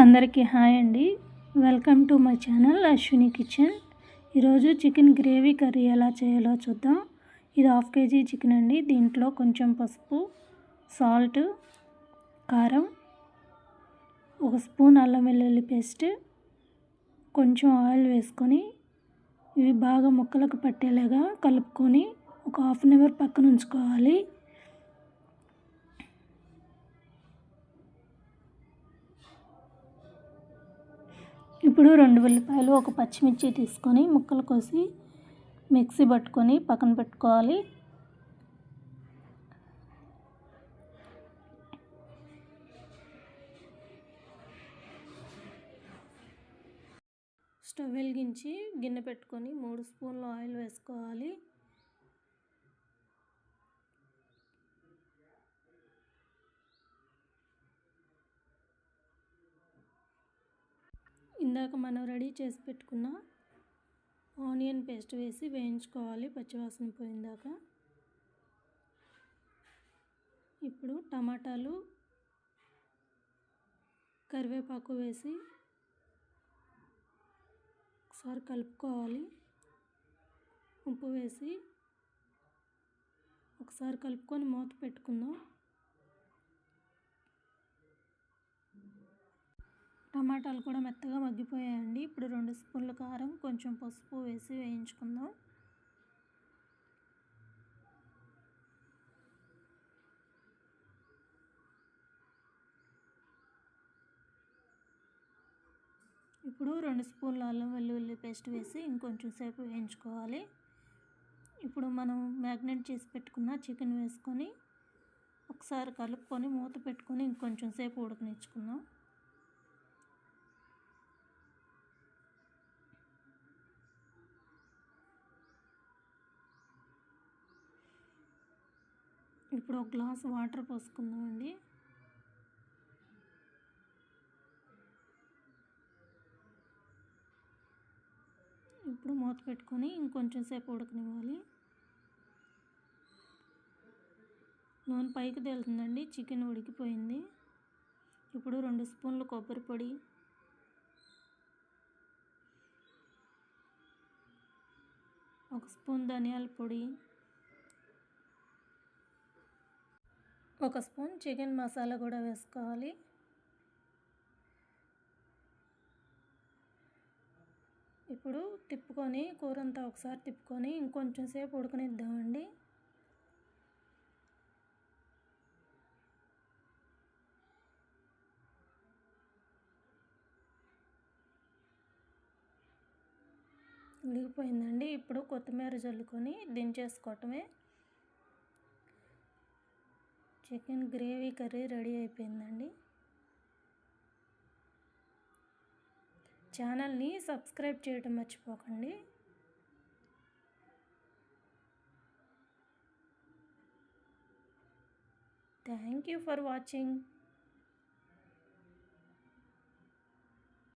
అందరికీ హాయ్ అండి. Welcome to my channel Ashwini kitchen. ఈరోజు చికెన్ గ్రేవీ కర్రీ ఎలా చేయాలో చూద్దాం. ఇది 1/2 kg చికెన్ అండి. దీంట్లో కొంచెం పసుపు, సాల్ట్, కారం, 1 స్పూన్ అల్లం వెల్లుల్లి పేస్ట్, కొంచెం ఆయిల్ వేసుకొని ఇవి బాగా ముక్కలకు పట్టేలాగా కలుపుకొని ఒక 1/2 అవర్ పక్కన ఉంచుకోవాలి. ఇప్పుడు 2 ఉల్లిపాయలు, 1 పచ్చిమిర్చి తీసుకొని ముక్కలు కోసి మిక్సీ పట్టుకొని పక్కన పెట్టుకోవాలి. స్టవ్ వెలిగించి గిన్నె పెట్టుకొని 3 స్పూన్ల ఆయిల్ వేసుకోవాలి. ఇందాక మనం రెడీ చేసి పెట్టుకున్న ఆనియన్ పేస్ట్ వేసి వేయించుకోవాలి పచ్చివాసన పోయిందాక. ఇప్పుడు టమాటాలు, కరివేపాకు వేసి ఒకసారి కలుపుకోవాలి. ఉప్పు వేసి ఒకసారి కలుపుకొని మూత పెట్టుకుందాం. టమాటాలు కూడా మెత్తగా మగ్గిపోయాయండి. ఇప్పుడు 2 స్పూన్ల కారం, కొంచెం పసుపు వేసి వేయించుకుందాం. ఇప్పుడు 2 స్పూన్ల అల్లం వెల్లుల్లి పేస్ట్ వేసి ఇంకొంచెం సేపు వేయించుకోవాలి. ఇప్పుడు మనం మ్యాగ్నేట్ చేసి పెట్టుకున్న చికెన్ వేసుకొని ఒకసారి కలుపుకొని మూత పెట్టుకొని ఇంకొంచెం సేపు ఉడకనిచ్చుకుందాం. ఇప్పుడు 1 గ్లాస్ వాటర్ పోసుకుందామండి. ఇప్పుడు మూత పెట్టుకొని ఇంకొంచెం సేపు ఉడకనివ్వాలి. నూనె పైకి తేలుతుందండి. చికెన్ ఉడికిపోయింది. ఇప్పుడు 2 స్పూన్ల కొబ్బరి పొడి, 1 స్పూన్ ధనియాల పొడి, 1 స్పూన్ చికెన్ మసాలా కూడా వేసుకోవాలి. ఇప్పుడు తిప్పుకొని కూరంతా ఒకసారి తిప్పుకొని ఇంకొంచెం సేపు ఉడకనిద్దామండి. ఉడికిపోయిందండి. ఇప్పుడు కొత్తిమీర జల్లుకొని దించేసుకోవటమే. చికెన్ గ్రేవీ కర్రీ రెడీ అయిపోయిందండి. ఛానల్ని సబ్స్క్రైబ్ చేయడం మర్చిపోకండి. Thank you for watching.